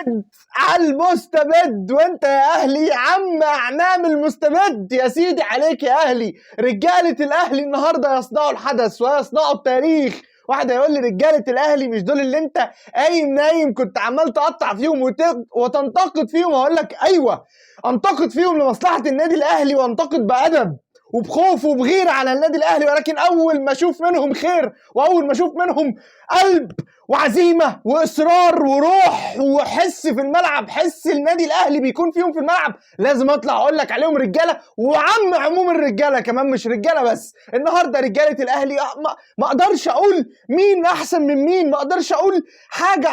المستبد على المستبد. وانت يا اهلي يا عم اعمام المستبد يا سيدي عليك يا اهلي. رجالة الاهلي النهارده يصنعوا الحدث ويصنعوا التاريخ. واحد هيقول لي رجالة الاهلي مش دول اللي انت قايم نايم كنت عمال تقطع فيهم وتنتقد فيهم؟ هقول لك ايوه، انتقد فيهم لمصلحة النادي الاهلي وانتقد بأدب وبخوف وبغير على النادي الاهلي، ولكن اول ما اشوف منهم خير واول ما اشوف منهم قلب وعزيمه واصرار وروح وحس في الملعب، حس النادي الاهلي بيكون فيهم في الملعب، لازم اطلع اقول لك عليهم رجاله. وعم عموم الرجاله كمان مش رجاله بس، النهارده رجاله الاهلي ما اقدرش اقول مين احسن من مين، ما اقدرش اقول حاجه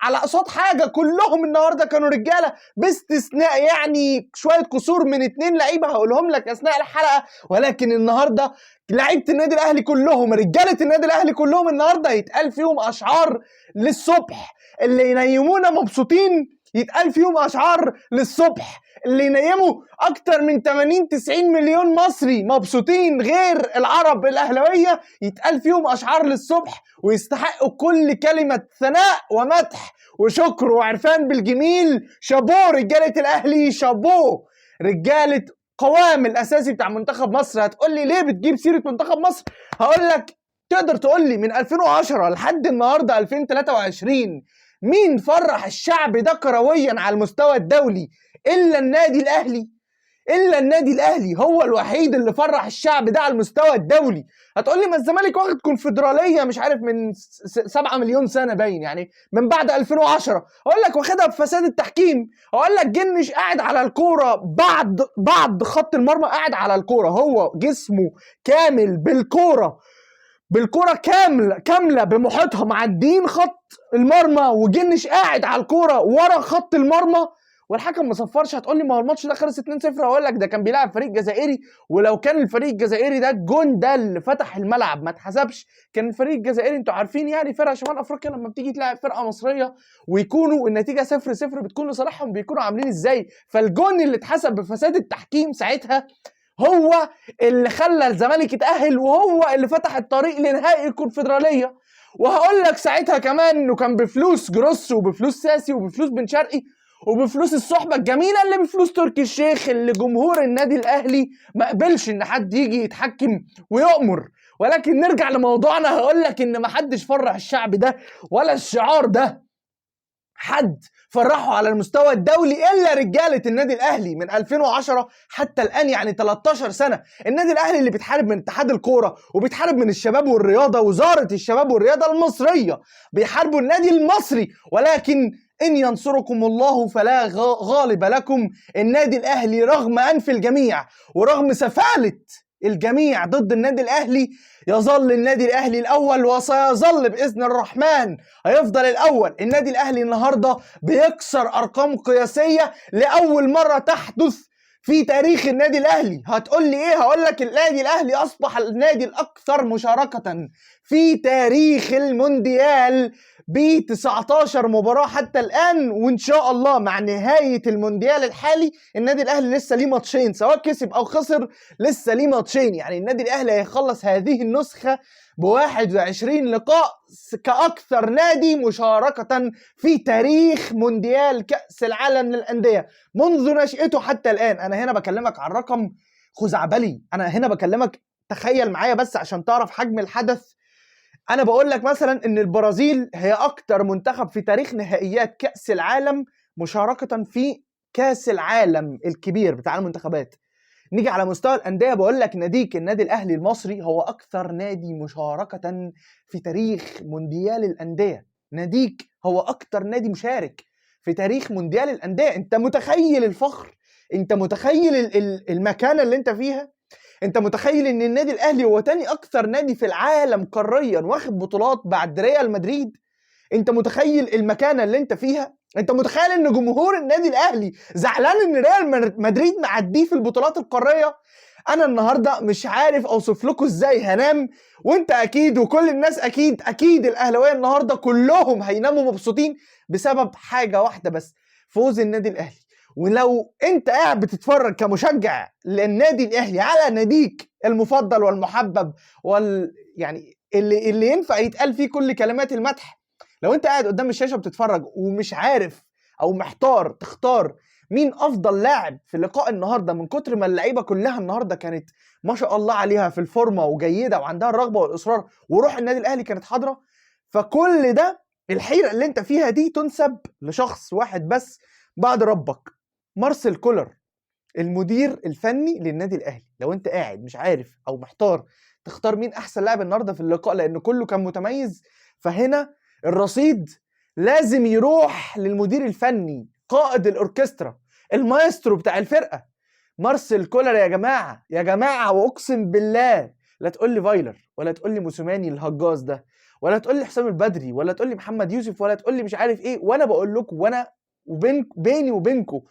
على قصاد حاجه، كلهم النهارده كانوا رجاله باستثناء يعني شويه قصور من 2 لعيبه هقولهم لك اثناء الحلقه. ولكن النهارده لعيبه النادي الاهلي كلهم، رجاله النادي الاهلي كلهم النهارده يتقال فيهم اشعار للصبح. اللي ينيمونا مبسوطين يتقال فيهم اشعار للصبح، اللي ينيموا اكتر من 80-90 مليون مصري مبسوطين غير العرب الاهلاويه يتقال فيهم اشعار للصبح، ويستحقوا كل كلمه ثناء ومدح وشكر وعرفان بالجميل. شابوه رجاله الاهلي، شابوه رجاله قوام الاساسي بتاع منتخب مصر. هتقول لي ليه بتجيب سيره منتخب مصر؟ هقول لك تقدر تقول لي من 2010 لحد النهارده 2023 مين فرح الشعب ده كرويا على المستوى الدولي الا النادي الاهلي؟ الا النادي الاهلي هو الوحيد اللي فرح الشعب ده على المستوى الدولي. هتقول لي ما الزمالك واخد كونفدراليه مش عارف من 7 مليون سنه باين، يعني من بعد 2010. اقول لك واخدها بفساد التحكيم. اقول لك جنش قاعد على الكوره بعد خط المرمى، قاعد على الكوره هو جسمه كامل بالكوره كامله بمحيطها معدين خط المرمى، وجنش قاعد على الكوره ورا خط المرمى والحكم ما صفرش. هتقول لي ما هو الماتش ده خلص 2-0. اقول لك ده كان بيلعب فريق جزائري، ولو كان الفريق الجزائري ده الجون ده اللي فتح الملعب ما اتحسبش، كان الفريق الجزائري انتوا عارفين يعني فرق شمال افريقيا لما بتيجي تلعب فرقه مصريه ويكونوا النتيجه 0-0 بتكون لصالحهم بيكونوا عاملين ازاي. فالجون اللي اتحسب بفساد التحكيم ساعتها هو اللي خلى الزمالك يتأهل، وهو اللي فتح الطريق لنهائي الكونفدرالية. وهقول لك ساعتها كمان انه كان بفلوس جروس وبفلوس ساسي وبفلوس بن شرقي وبفلوس الصحبة الجميلة اللي بفلوس تركي الشيخ، اللي جمهور النادي الاهلي ما قبلش ان حد يجي يتحكم ويؤمر. ولكن نرجع لموضوعنا، هقول لك ان ما حدش فرح الشعب ده ولا الشعار ده حد فرحوا على المستوى الدولي الا رجاله النادي الاهلي. من 2010 حتى الان يعني 13 سنه النادي الاهلي اللي بيتحارب من اتحاد الكوره وبيتحارب من الشباب والرياضه، وزاره الشباب والرياضه المصريه بيحاربوا النادي المصري. ولكن ان ينصركم الله فلا غالب لكم. النادي الاهلي رغم انف الجميع ورغم سفاله الجميع ضد النادي الاهلي يظل النادي الاهلي الاول، وسيظل باذن الرحمن هيفضل الاول. النادي الاهلي النهارده بيكسر ارقام قياسيه لاول مره تحدث في تاريخ النادي الاهلي. هتقول لي ايه؟ هقول لك النادي الاهلي اصبح النادي الاكثر مشاركه في تاريخ المونديال ب 19 مباراة حتى الآن، وإن شاء الله مع نهاية المونديال الحالي النادي الأهلي لسه ليه ماتشين، سواء كسب أو خسر لسه ليه ماتشين. يعني النادي الأهلي هيخلص هذه النسخة ب21 لقاء كأكثر نادي مشاركة في تاريخ مونديال كأس العالم للأندية منذ نشأته حتى الآن. أنا هنا بكلمك عن رقم خزعبلي، أنا هنا بكلمك تخيل معايا بس عشان تعرف حجم الحدث. أنا بقول لك مثلا إن البرازيل هي أكتر منتخب في تاريخ نهائيات كأس العالم مشاركة في كأس العالم الكبير بتاع المنتخبات. نيجي على مستوى الأندية بقول لك ناديك النادي الأهلي المصري هو أكثر نادي مشاركة في تاريخ مونديال الأندية. ناديك هو أكتر نادي مشارك في تاريخ مونديال الأندية. أنت متخيل الفخر؟ أنت متخيل المكانة اللي أنت فيها؟ انت متخيل ان النادي الاهلي هو تاني اكثر نادي في العالم قاريا واخد بطولات بعد ريال مدريد؟ انت متخيل المكانه اللي انت فيها؟ انت متخيل ان جمهور النادي الاهلي زعلان ان ريال مدريد معديه في البطولات القاريه؟ انا النهارده مش عارف اوصف لكم ازاي هنام، وانت اكيد وكل الناس اكيد الاهلاويه النهارده كلهم هيناموا مبسوطين بسبب حاجه واحده بس، فوز النادي الاهلي. ولو انت قاعد بتتفرج كمشجع للنادي الاهلي على ناديك المفضل والمحبب يعني اللي ينفع يتقال فيه كل كلمات المدح، لو انت قاعد قدام الشاشه بتتفرج ومش عارف او محتار تختار مين افضل لاعب في لقاء النهارده، من كتر ما اللعيبه كلها النهارده كانت ما شاء الله عليها في الفورمه وجيده وعندها الرغبه والاصرار وروح النادي الاهلي كانت حاضره، فكل ده الحيره اللي انت فيها دي تنسب لشخص واحد بس بعد ربك، مارسيل كولر، المدير الفني للنادي الاهلي. لو انت قاعد مش عارف او محتار تختار مين احسن لاعب النهارده في اللقاء لان كله كان متميز، فهنا الرصيد لازم يروح للمدير الفني، قائد الاوركسترا، المايسترو بتاع الفرقه، مارسيل كولر. يا جماعه يا جماعه، واقسم بالله لا تقول لي فايلر، ولا تقول لي موسيماني الهجاز ده، ولا تقول لي حسام البدري، ولا تقول لي محمد يوسف، ولا تقول لي مش عارف ايه، وانا بقول لكم وانا بيني وبينكم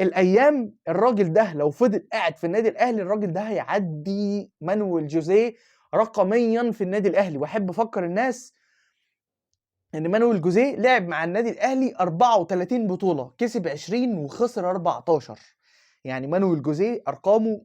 الايام، الراجل ده لو فضل قاعد في النادي الاهلي الراجل ده هيعدي مانويل جوزيه رقميا في النادي الاهلي. واحب افكر الناس ان مانويل جوزيه لعب مع النادي الاهلي 34 بطوله، كسب 20 وخسر 14. يعني مانويل جوزيه ارقامه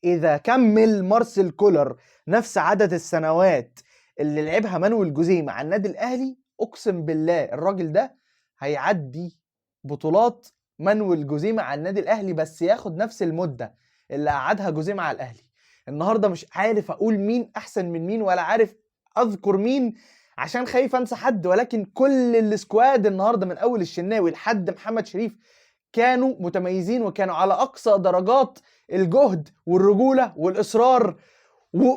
اذا كمل مارسيل كولر نفس عدد السنوات اللي لعبها مانويل جوزيه مع النادي الاهلي، اقسم بالله الراجل ده هيعدي بطولات مانويل جوزيه مع النادي الاهلي، بس ياخد نفس المده اللي قعدها جوزيه مع الاهلي. النهارده مش عارف اقول مين احسن من مين، ولا عارف اذكر مين عشان خايف انسى حد، ولكن كل السكواد النهارده من اول الشناوي لحد محمد شريف كانوا متميزين، وكانوا على اقصى درجات الجهد والرجوله والاصرار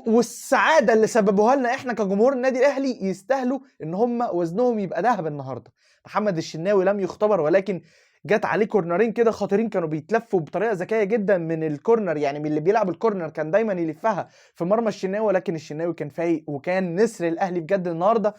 والسعاده اللي سببوها لنا احنا كجمهور النادي الاهلي. يستاهلوا ان هم وزنهم يبقى ذهب النهارده. محمد الشناوي لم يختبر، ولكن جت عليه كورنرين كده خطيرين كانوا بيتلفوا بطريقه ذكيه جدا من الكورنر، يعني من اللي بيلعب الكورنر كان دايما يلفها في مرمى الشناوي، ولكن الشناوي كان فايق وكان نسر الاهلي بجد النهارده.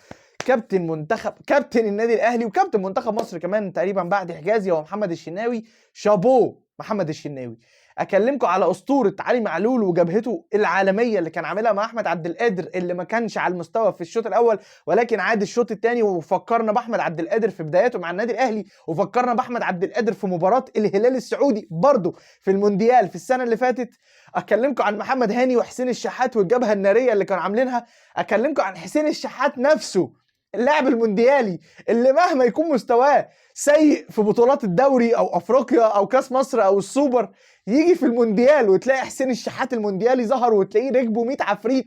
كابتن منتخب، كابتن النادي الاهلي وكابتن منتخب مصر كمان تقريبا بعد حجازي هو محمد الشناوي. شابوه محمد الشناوي. اكلمكم على اسطوره علي معلول وجبهته العالميه اللي كان عاملها مع احمد عبد القادر، اللي ما كانش على المستوى في الشوط الاول ولكن عاد الشوط الثاني، وفكرنا باحمد عبد القادر في بداياته مع النادي الاهلي، وفكرنا باحمد عبد القادر في مباراه الهلال السعودي برضه في المونديال في السنه اللي فاتت. اكلمكم عن محمد هاني وحسين الشحات والجبهه الناريه اللي كانوا عاملينها. اكلمكم عن حسين الشحات نفسه اللاعب المونديالي اللي مهما يكون مستواه سيء في بطولات الدوري او افريقيا او كاس مصر او السوبر، يجي في المونديال وتلاقي حسين الشحات المونديالي ظهر، وتلاقيه ركبه 100 عفريت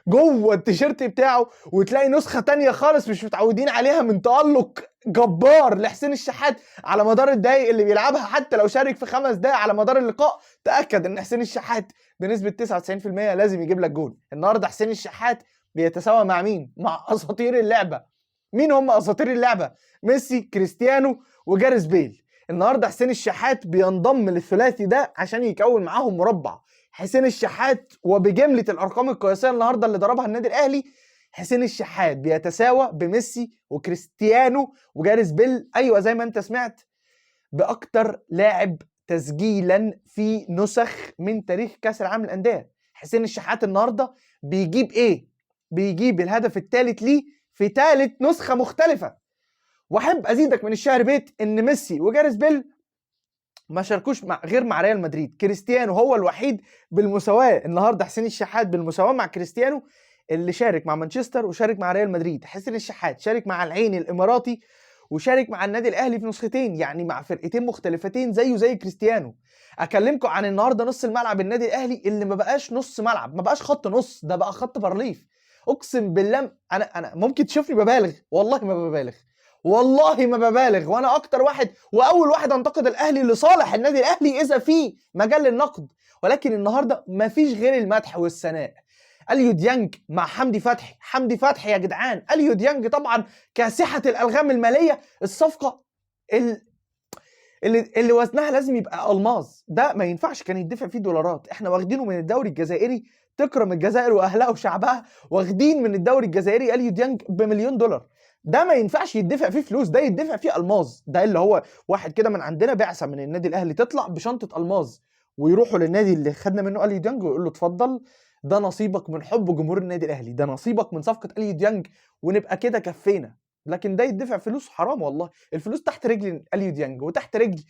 جوه التيشيرت بتاعه، وتلاقي نسخه تانية خالص مش متعودين عليها من تألق جبار لحسين الشحات على مدار الدقايق اللي بيلعبها. حتى لو شارك في 5 دقايق على مدار اللقاء تأكد ان حسين الشحات بنسبه 99% لازم يجيب لك جول. النهارده حسين الشحات بيتساوى مع مين؟ مع اساطير اللعبه. مين هم اساطير اللعبه؟ ميسي، كريستيانو، وجاريث بيل. النهارده حسين الشحات بينضم للثلاثي ده عشان يكون معاهم مربع. حسين الشحات وبجمله الارقام القياسيه النهارده اللي ضربها النادي الاهلي، حسين الشحات بيتساوى بميسي وكريستيانو وجاريث بيل، ايوه زي ما انت سمعت، باكتر لاعب تسجيلا في نسخ من تاريخ كاس العالم للانديه. حسين الشحات النهارده بيجيب ايه؟ بيجيب الهدف الثالث ليه في ثالث نسخه مختلفه. واحب ازيدك من الشعر بيت ان ميسي وجاريث بيل ما شاركوش غير مع ريال مدريد. كريستيانو هو الوحيد بالمساواه النهارده، حسين الشحات بالمساواه مع كريستيانو اللي شارك مع مانشستر وشارك مع ريال مدريد. حسين الشحات شارك مع العين الاماراتي وشارك مع النادي الاهلي في نسختين، يعني مع فرقتين مختلفتين زيه زي كريستيانو. اكلمكم عن النهارده نص الملعب النادي الاهلي اللي ما بقاش نص ملعب، ما بقاش خط نص، ده بقى خط بارليف. اقسم بالله انا ممكن تشوفني ببالغ، والله ما ببالغ، والله ما ببالغ، وانا اكتر واحد واول واحد انتقد الاهلي لصالح النادي الاهلي اذا في مجال للنقد، ولكن النهارده ما فيش غير المدح والثناء. اليو ديانج مع حمدي فتحي. حمدي فتحي يا جدعان، اليو ديانج طبعا كاسحه الالغام الماليه، الصفقه اللي وزنها لازم يبقى الماظ، ده ما ينفعش كان يدفع فيه دولارات. احنا واخدينه من الدوري الجزائري، تكرم الجزائر واهلها وشعبها، واخدين من الدوري الجزائري اليو ديانج بمليون دولار. ده ما ينفعش يدفع فيه فلوس، ده يدفع فيه الماظ. ده اللي هو واحد كده من عندنا بعثه من النادي الاهلي تطلع بشنطه الماظ ويروحوا للنادي اللي خدنا منه اليو ديانج ويقول له اتفضل، ده نصيبك من حب جمهور النادي الاهلي، ده نصيبك من صفقه اليو ديانج، ونبقى كده كفينا. لكن ده يدفع فلوس حرام والله. الفلوس تحت رجل اليو ديانج وتحت رجل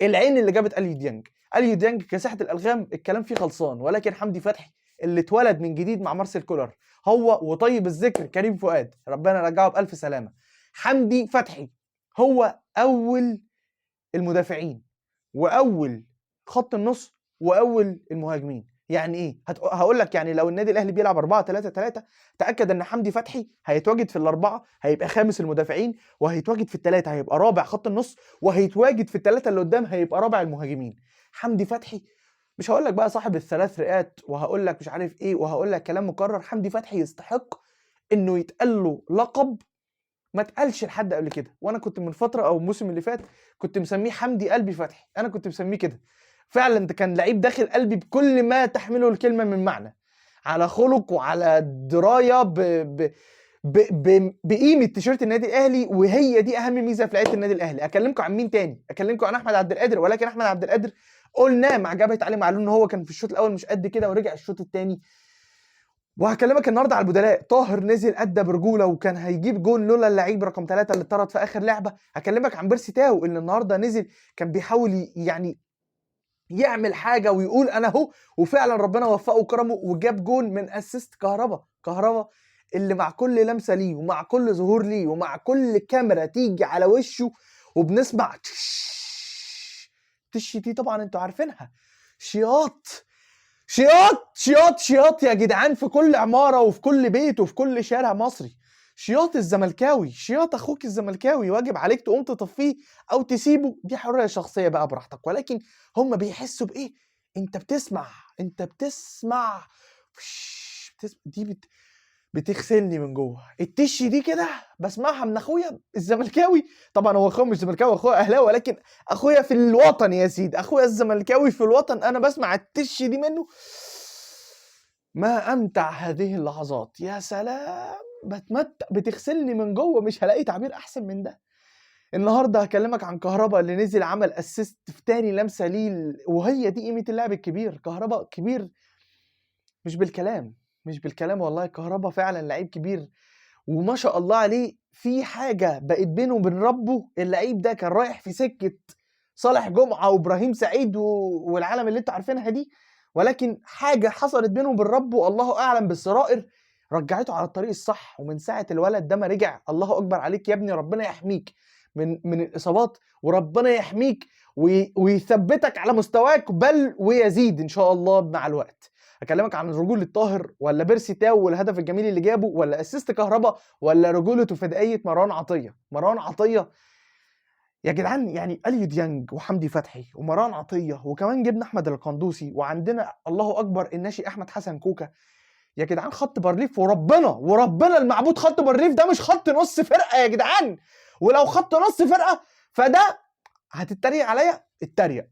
العين اللي جابت اليو ديانج. اليو ديانج كساحه الالغام الكلام فيه خلصان، ولكن حمدي فتحي اللي اتولد من جديد مع مارسيل كولر، هو وطيب الذكر كريم فؤاد ربنا رجعه بالف سلامه. حمدي فتحي هو اول المدافعين واول خط النص واول المهاجمين. يعني ايه؟ هقول لك، يعني لو النادي الاهلي بيلعب 4-3-3 تاكد ان حمدي فتحي هيتواجد في الاربعه، هيبقى خامس المدافعين، وهيتواجد في الثلاثه هيبقى رابع خط النص، وهيتواجد في الثلاثه اللي قدام هيبقى رابع المهاجمين. حمدي فتحي مش هقول لك بقى صاحب الثلاث رئات وهقول لك مش عارف ايه وهقول لك كلام مكرر. حمدي فتحي يستحق انه يتقال له لقب ما اتقالش لحد قبل كده. وانا كنت من فتره او الموسم اللي فات كنت مسميه حمدي قلبي فتحي، انا كنت مسميه كده فعلا. ده كان لعيب داخل قلبي بكل ما تحمله الكلمه من معنى، على خلق وعلى درايه بقيمه تيشيرت النادي الاهلي، وهي دي اهم ميزه في لعيبه النادي الاهلي. اكلمكم عن مين تاني؟ اكلمكم عن احمد عبد القادر، ولكن احمد عبد القادر قلنا مع جبهه علي معلول ان هو كان في الشوط الاول مش قد كده ورجع الشوط الثاني. وهكلمك النهارده على البدلاء. طاهر نزل ادى برجوله وكان هيجيب جون لولا اللعيب رقم 3 اللي اتطرد في اخر لعبه. هكلمك عن بيرسي تاو اللي النهارده نزل كان بيحاول يعني يعمل حاجه ويقول انا اهو، وفعلا ربنا وفقه وكرمه وجاب جون من اسيست كهربا اللي مع كل لمسه ليه ومع كل ظهور ليه ومع كل كاميرا تيجي على وشه وبنسمع تش دي طبعا انتوا عارفينها. شياط يا جدعان في كل عماره وفي كل بيت وفي كل شارع مصري. شياط الزملكاوي، شياط اخوك الزملكاوي، واجب عليك تقوم تطفيه او تسيبه، دي حريه شخصيه بقى براحتك. ولكن هم بيحسوا بايه؟ انت بتسمع دي بتغسلني من جوه. التش دي كده بسمعها من اخويا الزملكاوي، طبعا هو اخويا مش زملكاوي، اخويا اهلاوي، ولكن اخويا في الوطن يا سيدي، اخويا الزملكاوي في الوطن، انا بسمع التش دي منه. ما امتع هذه اللحظات، يا سلام، بتمتع، بتغسلني من جوه، مش هلاقي تعبير احسن من ده. النهارده هكلمك عن كهربا اللي نزل عمل اسيست في تاني لمسه ليه، وهي دي قيمه اللاعب الكبير. كهربا كبير مش بالكلام والله. كهربا فعلا لعيب كبير وما شاء الله عليه. في حاجه بقت بينه وبين ربه. اللعيب ده كان رايح في سكه صالح جمعه وابراهيم سعيد والعالم اللي انتوا عارفينها دي، ولكن حاجه حصلت بينه وبين ربه الله اعلم بالسرائر رجعته على الطريق الصح. ومن ساعه الولد ده ما رجع، الله اكبر عليك يا ابني، ربنا يحميك من الاصابات، وربنا يحميك ويثبتك على مستواك بل ويزيد ان شاء الله مع الوقت. اكلمك عن رجولة طاهر ولا بيرسي تاو والهدف الجميل اللي جابه، ولا اسيست كهربا، ولا رجولة وفدائية مروان عطية يا جدعان. يعني اليو ديانج وحمدي فتحي ومروان عطية، وكمان جبنا احمد القندوسي، وعندنا الله اكبر الناشئ احمد حسن كوكا. يا جدعان خط بارليف، وربنا المعبود خط بارليف ده مش خط نص فرقة يا جدعان. ولو خط نص فرقة فده هتتريق عليا اتريق.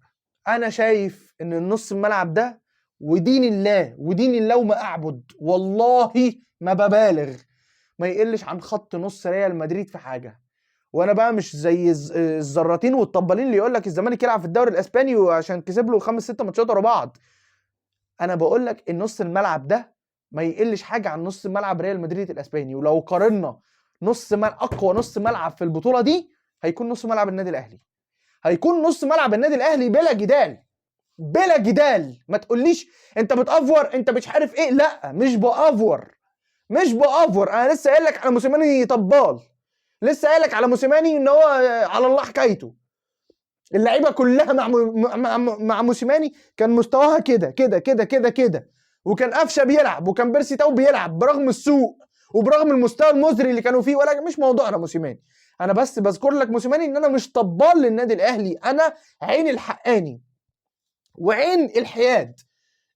انا شايف ان النص الملعب ده ودين الله وما اعبد والله ما ببالغ ما يقلش عن خط نص ريال مدريد في حاجه. وانا بقى مش زي الزراتين والطبالين اللي يقول لك الزمالك يلعب في الدوري الاسباني وعشان كسب له 5-6 ماتشات ورا بعض. انا بقول لك النص الملعب ده ما يقلش حاجه عن نص ملعب ريال مدريد الاسباني. ولو قارنا اقوى نص ملعب في البطوله دي هيكون نص ملعب النادي الاهلي. بلا جدال. ما تقوليش انت بتأفور، انت مش عارف ايه. لا مش بأفور. انا لسه قايل لك على موسيماني طبال، لسه قايل لك على موسيماني ان هو على الله حكايته. اللعيبه كلها مع موسيماني كان مستواها كده، وكان قفشه بيلعب وكان بيرسي تاو بيلعب برغم السوء وبرغم المستوى المزري اللي كانوا فيه. ولكن مش موضوعنا موسيماني، انا بس بذكر لك موسيماني ان انا مش طبال للنادي الاهلي، انا عين الحقاني وعين الحياد.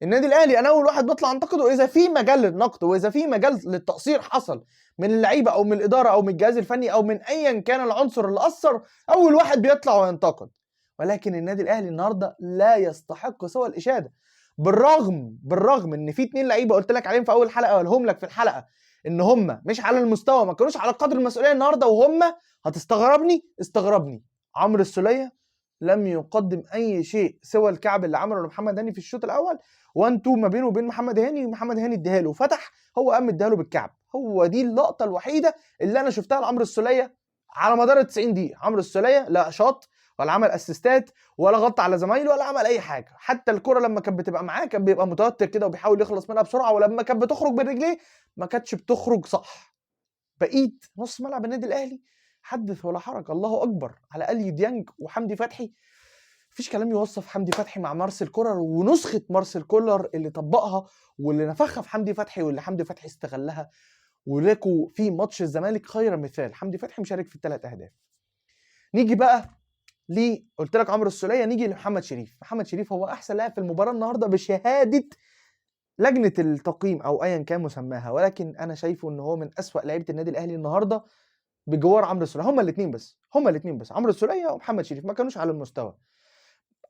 النادي الاهلي انا اول واحد بطلع انتقده اذا في مجال للنقد واذا في مجال للتقصير حصل من اللعيبه او من الاداره او من الجهاز الفني او من ايا كان العنصر اللي اثر، اول واحد بيطلع وينتقد. ولكن النادي الاهلي النهارده لا يستحق سوى الاشاده. بالرغم ان في 2 لعيبه قلت لك عليهم في اول حلقه وقالهم لك في الحلقه ان هم مش على المستوى، ما كانوش على قدر المسؤوليه النهارده، وهم استغربني عمرو السوليه لم يقدم اي شيء سوى الكعب اللي عمله لمحمد هاني في الشوط الاول، 1-2 ما بينه وبين محمد هاني، ومحمد هاني اداها له وفتح، هو قام اداها له بالكعب. هو دي اللقطه الوحيده اللي انا شفتها لعمرو السوليه على مدار 90 دقيقه. عمرو السوليه لا شاط ولا عمل اسيستات ولا غطى على زمايله ولا عمل اي حاجه. حتى الكره لما كانت بتبقى معاه كان بيبقى متوتر كده وبيحاول يخلص منها بسرعه، ولما كانت بتخرج برجليه ما كانتش بتخرج صح. بقيت نص ملعب النادي الاهلي حدث ولا حرج، الله اكبر على اليو ديانج وحمدي فتحي. مفيش كلام يوصف حمدي فتحي مع مارسيل كولر ونسخه مارسيل كولر اللي طبقها واللي نفخها في حمدي فتحي واللي حمدي فتحي استغلها. ولكو في ماتش الزمالك خير مثال، حمدي فتحي مشارك في ال3 اهداف. نيجي بقى قلت لك عمرو السولية، نيجي لمحمد شريف. محمد شريف هو احسن لاعب في المباراه النهارده بشهاده لجنه التقييم او ايا كان مسماها، ولكن انا شايفه ان هو من اسوأ لعيبه النادي الاهلي النهارده بجوار عمرو السولية. هما الاثنين بس عمرو السولية ومحمد شريف ما كانوش على المستوى.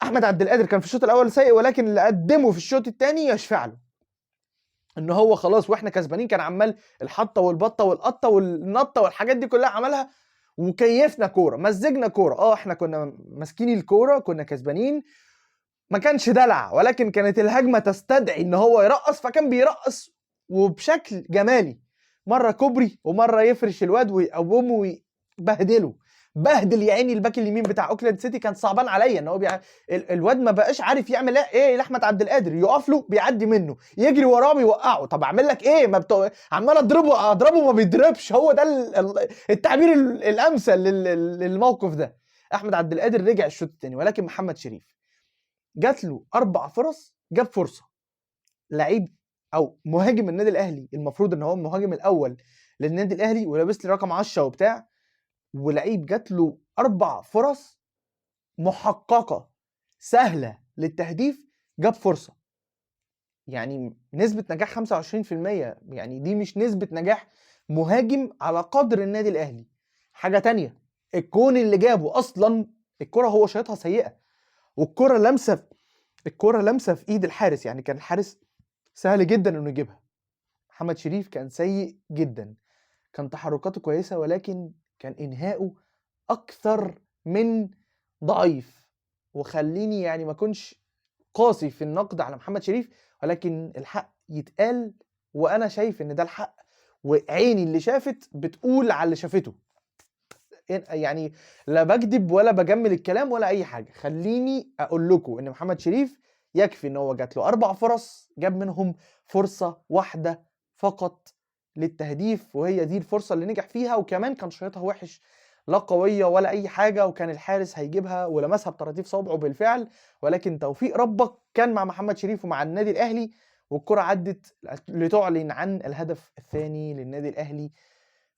احمد عبد القادر كان في الشوط الاول سيء، ولكن اللي قدمه في الشوط الثاني يشفع له، ان هو خلاص واحنا كسبانين كان عمال الحطه والبطه والقطه والنطه والحاجات دي كلها عملها، وكيفنا كوره، مزجنا كوره. احنا كنا ماسكين الكوره، كنا كسبانين، ما كانش دلع، ولكن كانت الهجمه تستدعي ان هو يرقص، فكان بيرقص وبشكل جمالي، مره كوبري ومره يفرش الواد ويقومه ويبهدله. بهدل يا عيني الباك اليمين بتاع اوكلاند سيتي، كان صعبان عليا ان هو الواد ما بقاش عارف يعمل ايه لاحمد عبد القادر، يقف له بيعدي منه، يجري وراه بيوقعه. طب اعمل لك ايه؟ ما عمال اضربه ما بيضربش. هو ده التعبير الامثل للموقف ده. احمد عبد القادر رجع الشوط الثاني، ولكن محمد شريف جات له 4 فرص، جاب فرصه. لعيب او مهاجم النادي الاهلي، المفروض ان هو المهاجم الاول للنادي الاهلي ولابس لي رقم 10 وبتاع، ولعيب جات له 4 فرص محققه سهله للتهديف، جاب فرصه. يعني نسبه نجاح 25%، يعني دي مش نسبه نجاح مهاجم على قدر النادي الاهلي. حاجه تانية، الجون اللي جابه اصلا الكره هو شايطها سيئه، والكره لمسه في ايد الحارس، يعني كان الحارس سهل جدا انه يجيبها. محمد شريف كان سيء جدا، كان تحركاته كويسه ولكن كان انهاؤه اكثر من ضعيف. وخليني يعني ما اكونش قاسي في النقد على محمد شريف، ولكن الحق يتقال، وانا شايف ان ده الحق، وعيني اللي شافت بتقول على اللي شافته. يعني لا بكذب ولا بجمل الكلام ولا اي حاجه. خليني اقول لكم ان محمد شريف يكفي ان هو جات له 4 فرص، جاب منهم فرصه واحده فقط للتهديف، وهي دي الفرصه اللي نجح فيها، وكمان كان شايطها وحش، لا قويه ولا اي حاجه، وكان الحارس هيجيبها ولمسها بطراطيف صوابعه بالفعل، ولكن توفيق ربك كان مع محمد شريف ومع النادي الاهلي، والكره عدت لتعلن عن الهدف الثاني للنادي الاهلي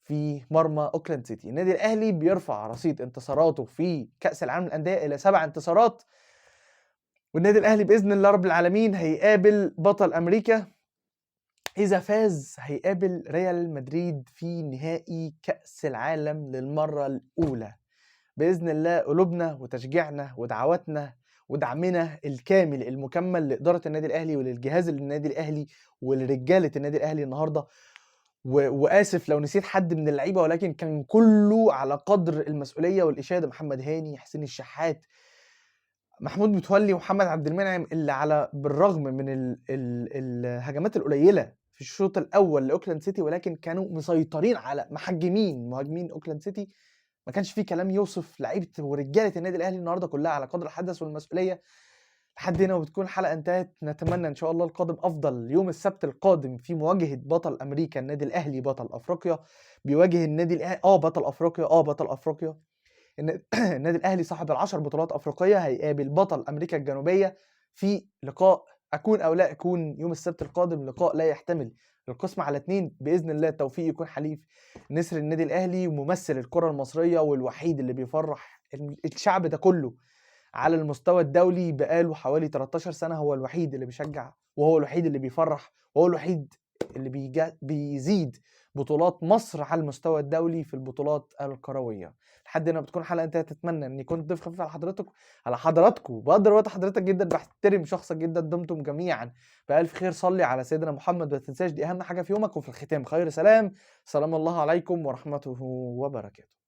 في مرمى اوكلاند سيتي. النادي الاهلي بيرفع رصيد انتصاراته في كأس العالم للأندية الى 7 انتصارات، والنادي الاهلي باذن الله رب العالمين هيقابل بطل امريكا. اذا فاز هيقابل ريال مدريد في نهائي كأس العالم للمرة الاولى. باذن الله قلوبنا وتشجيعنا ودعواتنا ودعمنا الكامل المكمل لإدارة النادي الاهلي وللجهاز النادي الاهلي ولرجالة النادي الاهلي النهارده. واسف لو نسيت حد من اللعيبه، ولكن كان كله على قدر المسؤوليه والاشاده. محمد هاني، حسين الشحات، محمود متولي، ومحمد عبد المنعم، اللي على بالرغم من الهجمات القليله في الشوط الاول لاوكلاند سيتي، ولكن كانوا مسيطرين على مهاجمين اوكلاند سيتي. ما كانش فيه كلام يوصف لعيبه ورجاله النادي الاهلي النهارده كلها على قدر الحدث والمسؤوليه. لحد هنا وبتكون الحلقه انتهت. نتمنى ان شاء الله القادم افضل. يوم السبت القادم في مواجهه بطل امريكا النادي الاهلي بطل افريقيا بيواجه النادي الاهلي بطل افريقيا النادي الاهلي صاحب ال10 بطولات افريقيه هيقابل بطل امريكا الجنوبيه في لقاء اكون او لا اكون يوم السبت القادم، لقاء لا يحتمل القسم على 2. باذن الله التوفيق يكون حليف نسر النادي الاهلي وممثل الكره المصريه، والوحيد اللي بيفرح الشعب ده كله على المستوى الدولي بقاله حوالي 13 سنة. هو الوحيد اللي بيشجع، وهو الوحيد اللي بيفرح، وهو الوحيد اللي بيزيد بطولات مصر على المستوى الدولي في البطولات الكروية. لحد هنا بتكون حلقة انتهت. اتمنى اني كنت ضيف خفيف على حضراتكم. بقدر وقت حضرتك جدا، بحترم شخصك جدا. دمتم جميعا بألف خير. صلي على سيدنا محمد، ما تنساش دي اهم حاجة في يومك. وفي الختام خير سلام الله عليكم ورحمته وبركاته.